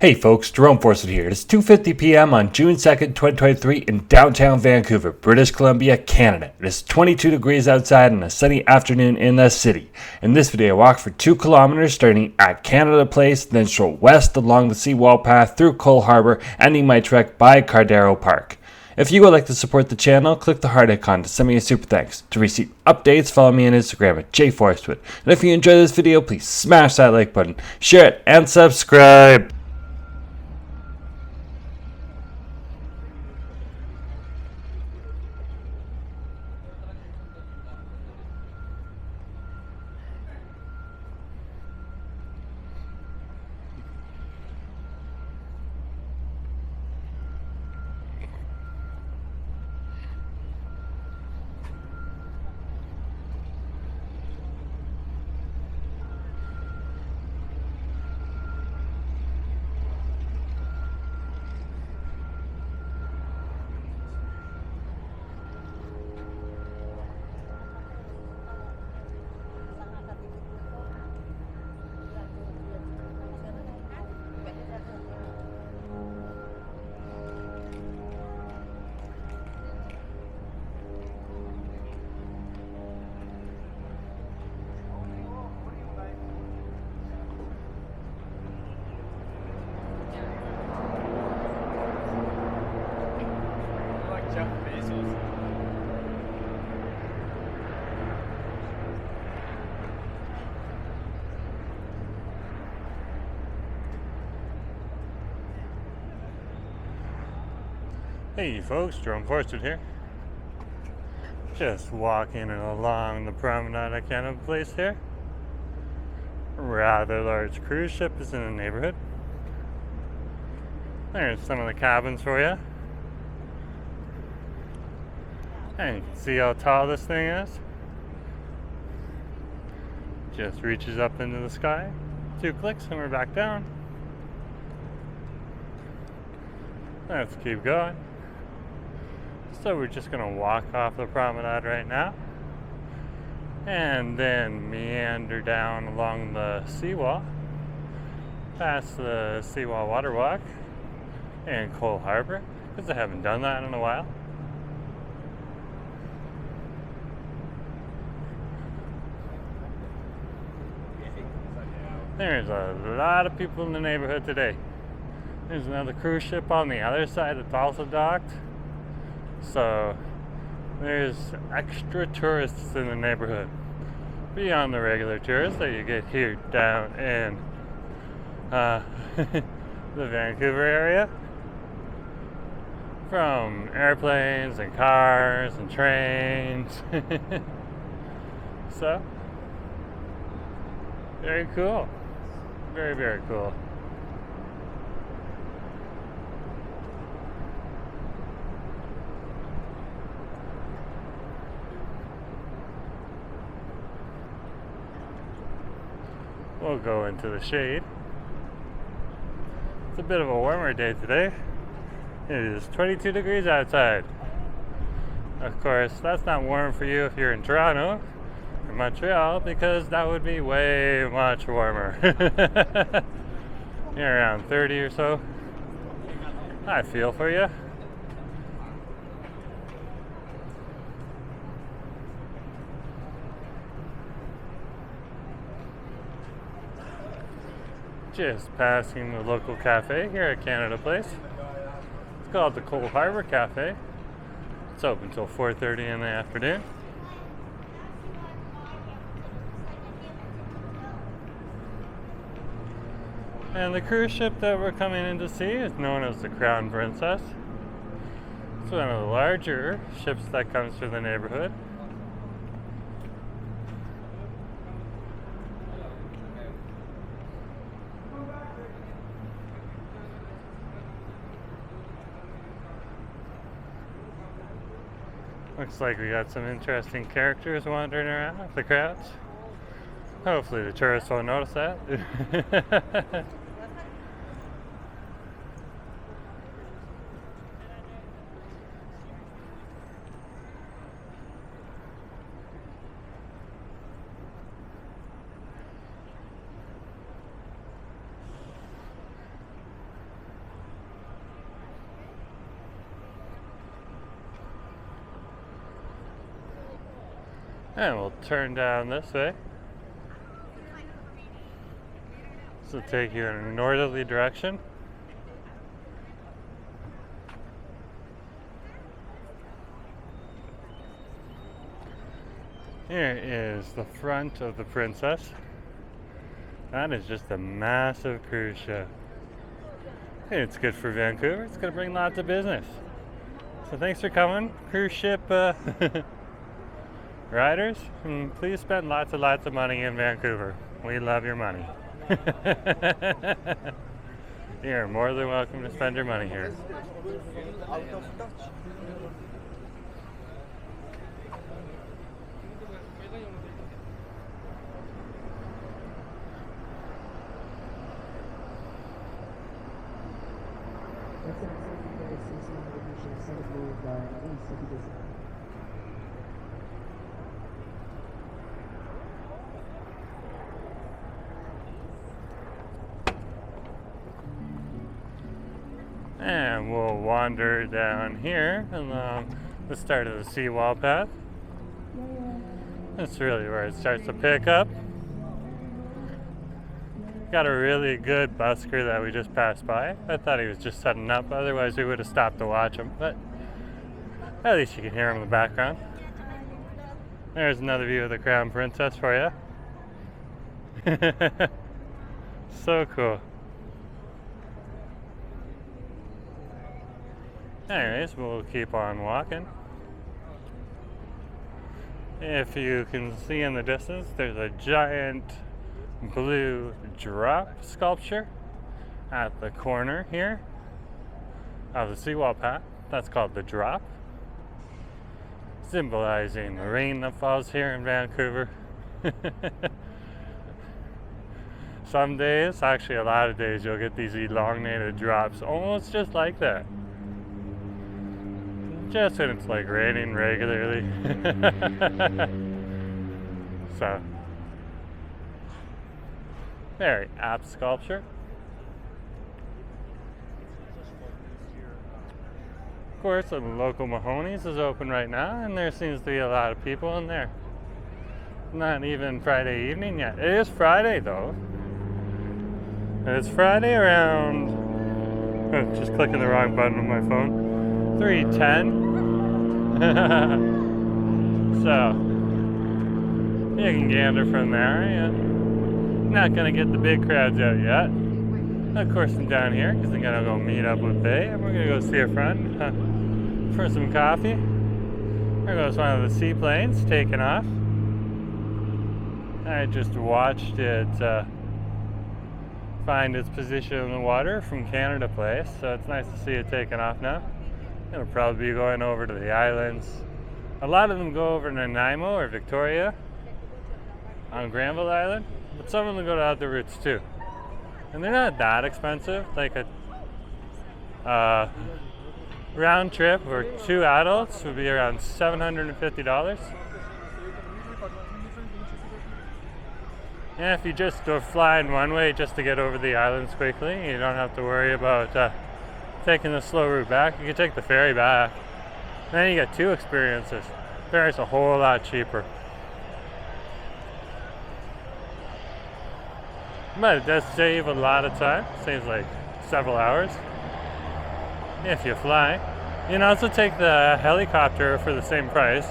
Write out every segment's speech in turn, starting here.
Hey folks, Jerome Forestwood here. It's 2:50 p.m. on June 2nd, 2023 in downtown Vancouver, British Columbia, Canada. It is 22 degrees outside and a sunny afternoon in the city. In this video, I walk for 2 kilometers starting at Canada Place, then stroll west along the Seawall path through Cole Harbour, ending my trek by Cardero Park. If you would like to support the channel, click the heart icon to send me a super thanks. To receive updates, follow me on Instagram at jforestwood. And if you enjoyed this video, please smash that like button, share it, and subscribe. Hey folks, Jerome Forestwood here. Just walking along the promenade at Canada Place here. A rather large cruise ship is in the neighborhood. There's some of the cabins for you. And you can see how tall this thing is. Just reaches up into the sky. 2 clicks and we're back down. Let's keep going. So we're just going to walk off the promenade right now and then meander down along the seawall past the Seawall water walk and Cole Harbour, because I haven't done that in a while. There's a lot of people in the neighborhood today. There's another cruise ship on the other side that's also docked. So there's extra tourists in the neighborhood beyond the regular tourists that you get here down in the Vancouver area, from airplanes and cars and trains. So very cool, very, very cool. We'll go into the shade. It's a bit of a warmer day today. It is 22 degrees outside. Of course, that's not warm for you if you're in Toronto or Montreal, because that would be way much warmer. You're around 30 or so. I feel for you. Just passing the local cafe here at Canada Place. It's called the Cole Harbour Cafe. It's open until 4:30 in the afternoon. And the cruise ship that we're coming in to see is known as the Crown Princess. It's one of the larger ships that comes through the neighborhood. Looks like we got some interesting characters wandering around with the crowds. Hopefully the tourists won't notice that. And we'll turn down this way. This will take you in a northerly direction. Here is the front of the Princess. That is just a massive cruise ship. It's good for Vancouver. It's going to bring lots of business. So thanks for coming, cruise ship riders. And please spend lots of money in Vancouver. We love your money. You're more than welcome to spend your money here. And we'll wander down here along the start of the Seawall path. That's really where it starts to pick up. Got a really good busker that we just passed by. I thought he was just setting up, otherwise we would have stopped to watch him, but at least you can hear him in the background. There's another view of the Crown Princess for you. So cool. Anyways, we'll keep on walking. If you can see in the distance, there's a giant blue drop sculpture at the corner here of the Seawall path. That's called the Drop, symbolizing the rain that falls here in Vancouver. Some days, actually a lot of days, you'll get these elongated drops, almost just like that. Just when it's like raining regularly. So, very apt sculpture. Of course, the local Mahoney's is open right now, and there seems to be a lot of people in there. Not even Friday evening yet. It is Friday though. It's Friday around, oh, just clicking the wrong button on my phone, 3:10. So, you can gander from there. Yeah. Not going to get the big crowds out yet. Of course, I'm down here because I'm going to go meet up with Bay, and we're going to go see a friend for some coffee. There goes one of the seaplanes taking off. I just watched it find its position in the water from Canada Place, so it's nice to see it taking off now. It'll probably be going over to the islands. A lot of them go over to Nanaimo or Victoria on Granville Island, but some of them go to other routes too. And they're not that expensive. Like a round trip for 2 adults would be around $750. And if you just go flying one way just to get over the islands quickly, you don't have to worry about taking the slow route back. You can take the ferry back. Then you get 2 experiences. Ferry's a whole lot cheaper. But it does save a lot of time. It saves like several hours if you fly. You can also take the helicopter for the same price.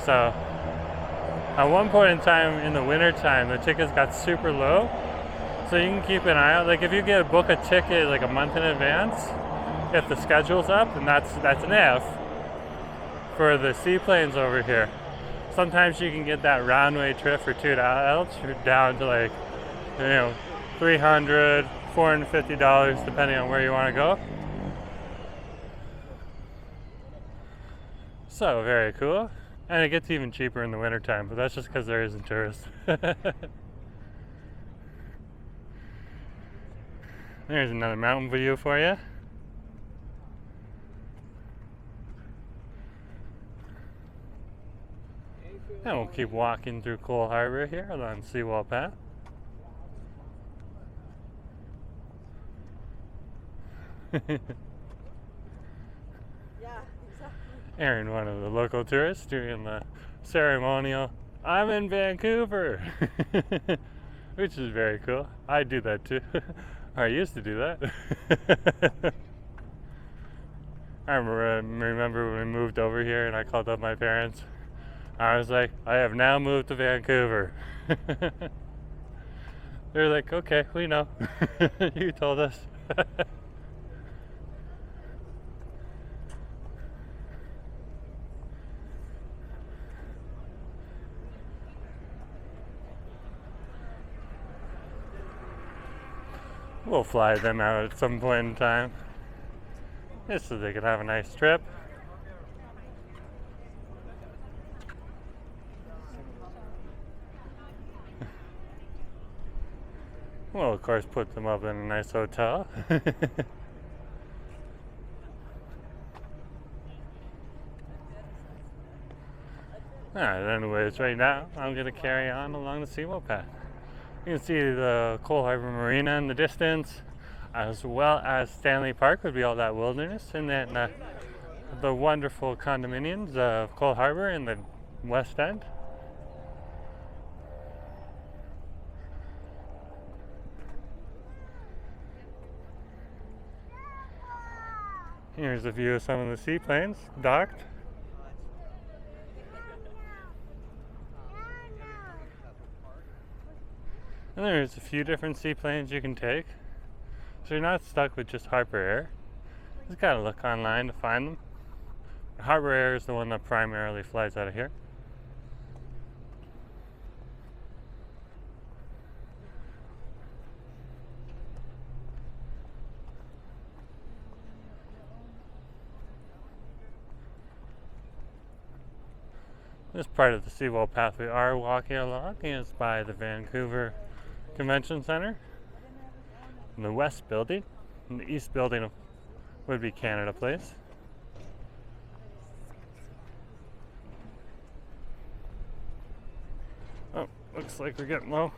So at one point in time in the winter time, the tickets got super low. So you can keep an eye out. Like if you book a ticket like a month in advance, if the schedule's up, then that's an F for the seaplanes over here. Sometimes you can get that round-way trip for 2 adults down to like, $300, $450 depending on where you want to go. So very cool. And it gets even cheaper in the wintertime, but that's just because there isn't tourists. There's another mountain view for you. And we'll keep walking through Cole Harbor here along Seawall Path. Aaron, one of the local tourists, doing the ceremonial, "I'm in Vancouver," which is very cool. I do that too. I used to do that. I remember when we moved over here and I called up my parents. I was like, "I have now moved to Vancouver." They're like, "Okay, we know." You told us. We'll fly them out at some point in time, just so they can have a nice trip. We'll, of course, put them up in a nice hotel. Alright, anyways, right now I'm going to carry on along the Seawall path. You can see the Cole Harbour Marina in the distance, as well as Stanley Park would be all that wilderness, and then the wonderful condominiums of Cole Harbour in the west end. Here's a view of some of the seaplanes docked. And there's a few different seaplanes you can take, so you're not stuck with just Harbour Air. You just gotta look online to find them. Harbour Air is the one that primarily flies out of here. This part of the Seawall path we are walking along is by the Vancouver Convention Center, in the west building, and the east building would be Canada Place. Oh, looks like we're getting low.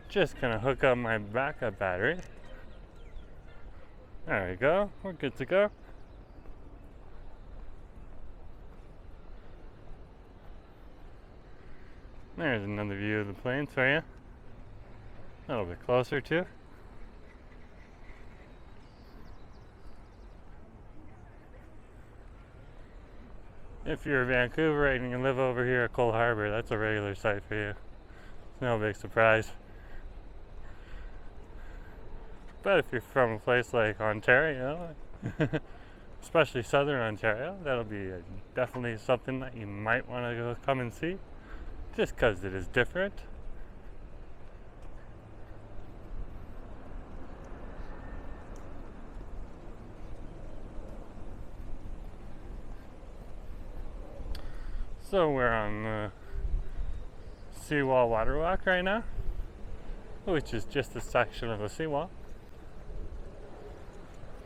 Just gonna hook up my backup battery. There we go, we're good to go. There's another view of the planes for you. A little bit closer too. If you're Vancouver and you live over here at Cole Harbour, that's a regular sight for you. It's no big surprise. But if you're from a place like Ontario, especially southern Ontario, that'll be definitely something that you might want to go come and see, just because it is different. So we're on the Seawall Water Walk right now, which is just a section of the seawall.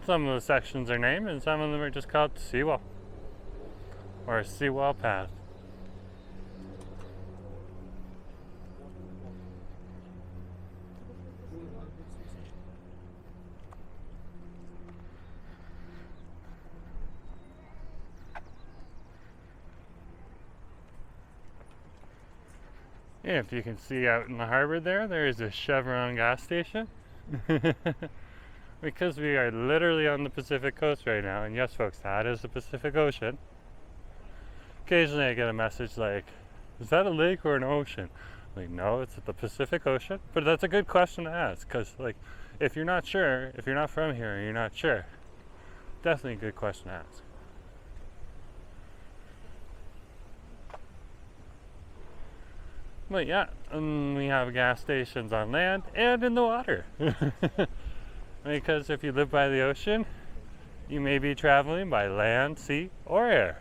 Some of the sections are named and some of them are just called Seawall or Seawall Path. If you can see out in the harbor there is a Chevron gas station. Because we are literally on the Pacific coast right now, and yes folks, that is the Pacific Ocean. Occasionally I get a message like, is that a lake or an ocean? Like, no, it's the Pacific Ocean. But that's a good question to ask, because like, if you're not sure, if you're not from here and you're not sure, definitely a good question to ask. But yeah, we have gas stations on land and in the water. Because if you live by the ocean, you may be traveling by land, sea, or air.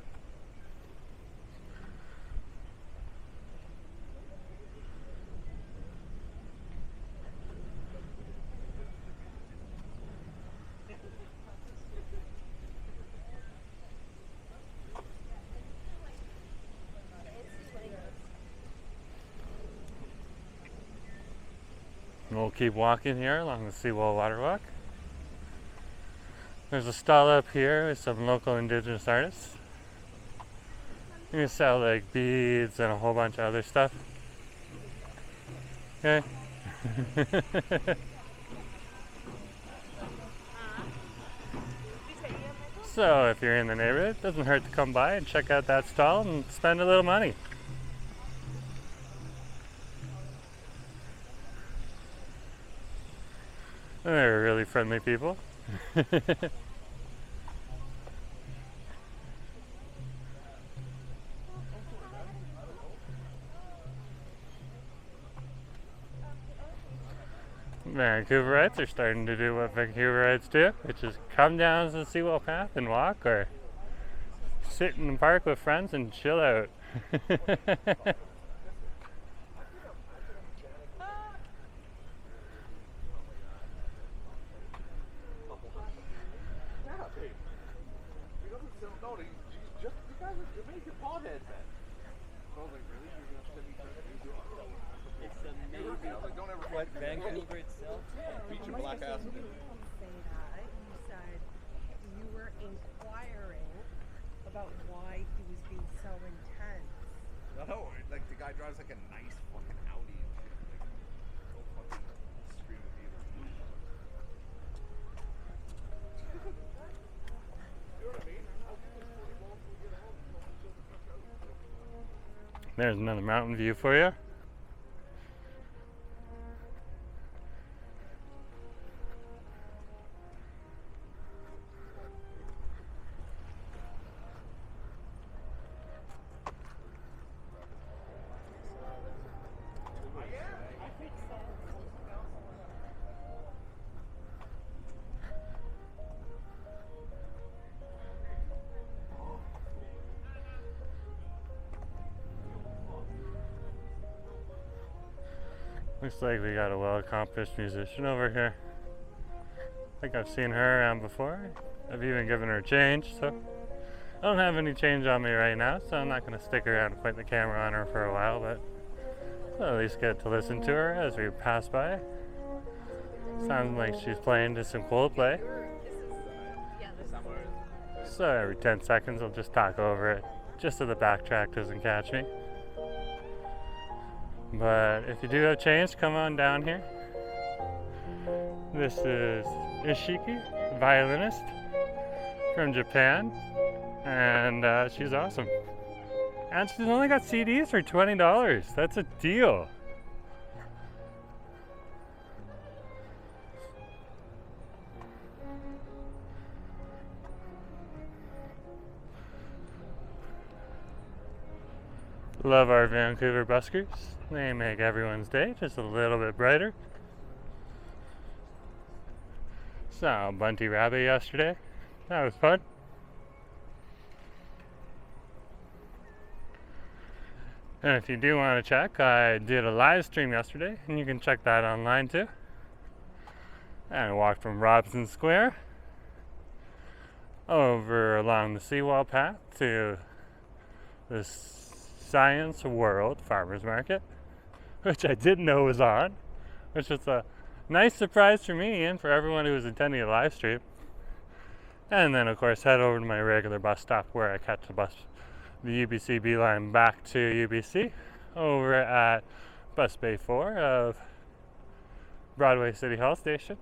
We'll keep walking here along the Seawall Water Walk. There's a stall up here with some local indigenous artists. You sell like beads and a whole bunch of other stuff. Okay. So if you're in the neighborhood, it doesn't hurt to come by and check out that stall and spend a little money. And they're really friendly people. Vancouverites are starting to do what Vancouverites do, which is come down to the Seawall path and walk, or sit in the park with friends and chill out. What, Vancouver itself? Beach and black acid. You said you were inquiring about why he was being so intense. No, like the guy drives like a nice fucking Audi and shit. Like, so fucking scream at people. You know what I mean? There's another mountain view for you. Looks like we got a well-accomplished musician over here. I think I've seen her around before. I've even given her change, so I don't have any change on me right now, so I'm not going to stick around and point the camera on her for a while, but I'll at least get to listen to her as we pass by. Sounds like she's playing to some Coldplay. So every 10 seconds I'll just talk over it, just so the backtrack doesn't catch me. But if you do have change, come on down here. This is Ishiki, violinist from Japan, and she's awesome. And she's only got CDs for $20. That's a deal. Love our Vancouver buskers. They make everyone's day just a little bit brighter. Saw Bunty Rabbit yesterday. That was fun. And if you do want to check, I did a live stream yesterday, and you can check that online too. And I walked from Robson Square over along the Seawall path to the Science World Farmers Market, which I didn't know was on, which was a nice surprise for me and for everyone who was attending the live stream. And then, of course, head over to my regular bus stop where I catch the bus, the UBC B line back to UBC, over at Bus Bay 4 of Broadway City Hall Station.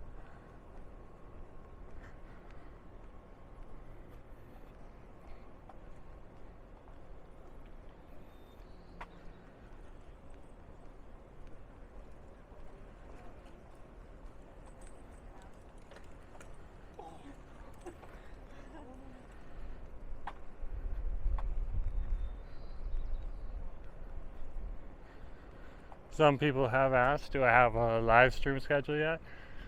Some people have asked, do I have a live stream schedule yet?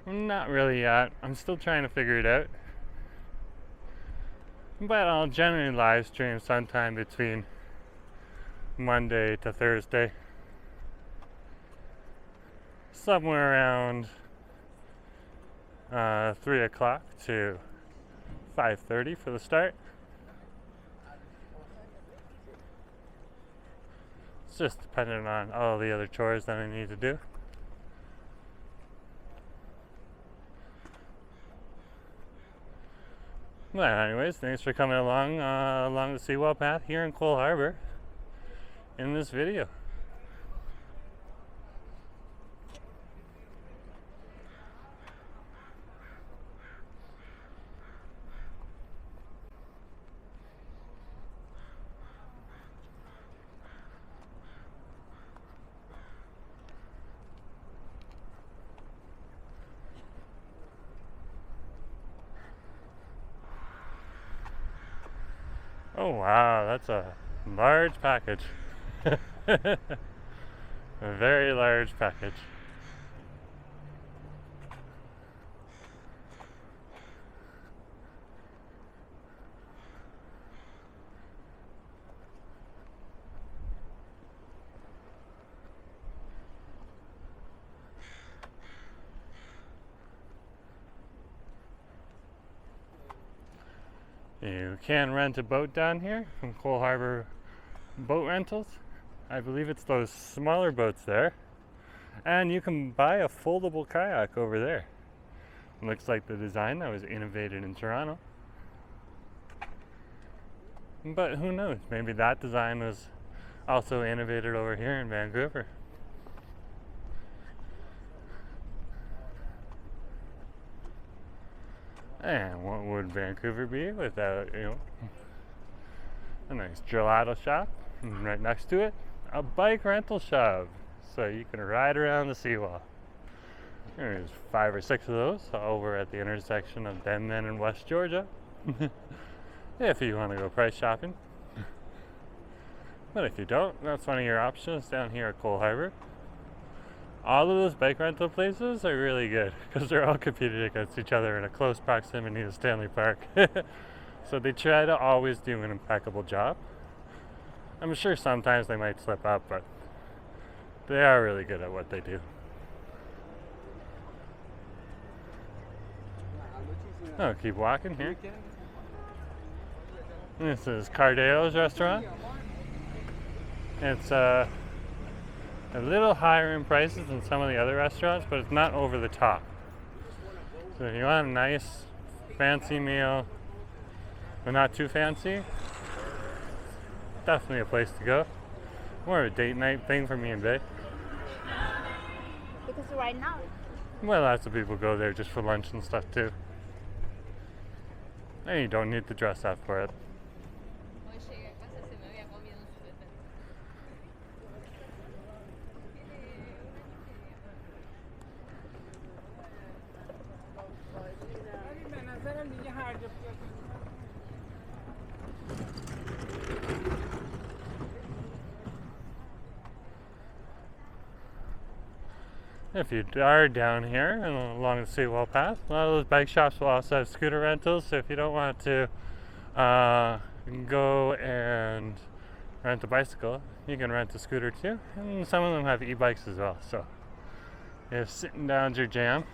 Not really yet. I'm still trying to figure it out. But I'll generally live stream sometime between Monday to Thursday. Somewhere around 3 o'clock to 5:30 for the start. It's just dependent on all the other chores that I need to do. But anyways, thanks for coming along the Seawall path here in Cole Harbor. in this video. Oh wow, that's a large package. A very large package. You can rent a boat down here from Cole Harbor Boat Rentals. I believe it's those smaller boats there. And you can buy a foldable kayak over there. Looks like the design that was innovated in Toronto. But who knows, maybe that design was also innovated over here in Vancouver. And what would Vancouver be without, a nice gelato shop, and right next to it, a bike rental shop, so you can ride around the Seawall. There's 5 or 6 of those over at the intersection of Denman and West Georgia, if you want to go price shopping. But if you don't, that's one of your options down here at Cole Harbor. All of those bike rental places are really good because they're all competing against each other in a close proximity to Stanley Park. So they try to always do an impeccable job. I'm sure sometimes they might slip up, but they are really good at what they do. Oh, keep walking here. This is Cardero's restaurant. It's a little higher in prices than some of the other restaurants, but it's not over the top. So if you want a nice, fancy meal, but not too fancy, definitely a place to go. More of a date night thing for me and Bae. Because right now, Well, lots of people go there just for lunch and stuff too. And you don't need to dress up for it. Hoy llegué a casa, se me había comido un suéter. If you are down here and along the Seawall path, a lot of those bike shops will also have scooter rentals. So if you don't want to go and rent a bicycle, you can rent a scooter too. And some of them have e-bikes as well. So if sitting down's your jam,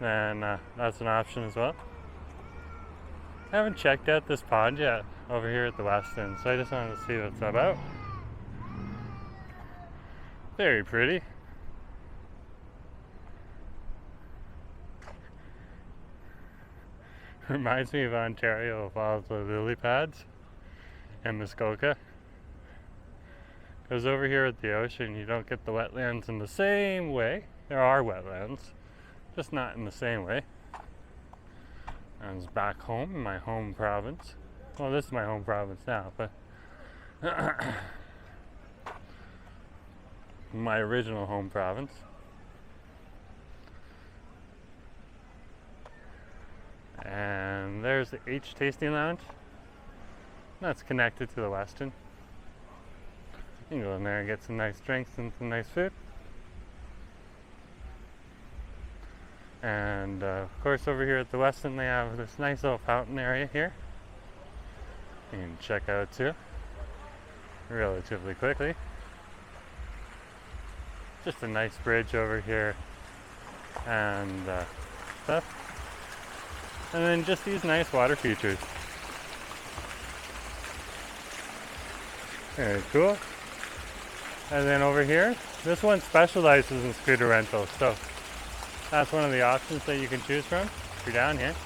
then that's an option as well. I haven't checked out this pond yet over here at the west end, so I just wanted to see what it's about. Very pretty. Reminds me of Ontario with all the lily pads and Muskoka. Because over here at the ocean, you don't get the wetlands in the same way. There are wetlands, just not in the same way. I was back home in my home province. Well, this is my home province now, but my original home province. And there's the H Tasting Lounge. That's connected to the Westin. You can go in there and get some nice drinks and some nice food. And of course over here at the Westin they have this nice little fountain area here. You can check out too, relatively quickly. Just a nice bridge over here and stuff. And then just these nice water features. Very cool. And then over here, this one specializes in scooter rentals. So that's one of the options that you can choose from if you're down here.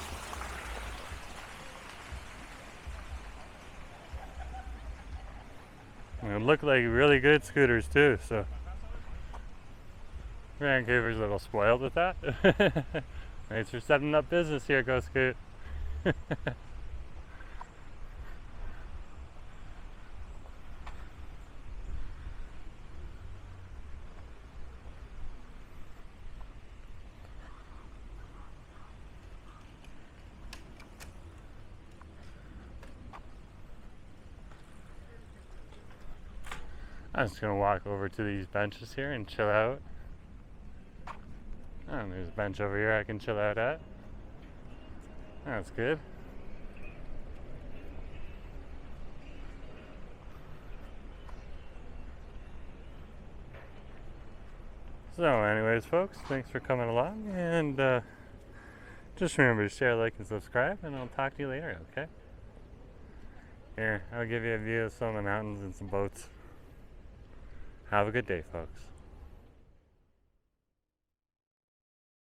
And it looked like really good scooters too, so Vancouver's a little spoiled with that. Thanks for setting up business here, Go Scoot. I'm just gonna walk over to these benches here and chill out. Oh, and there's a bench over here I can chill out at. That's good. So anyways, folks, thanks for coming along, and just remember to share, like, and subscribe, and I'll talk to you later, okay? Here, I'll give you a view of some of the mountains and some boats. Have a good day, folks.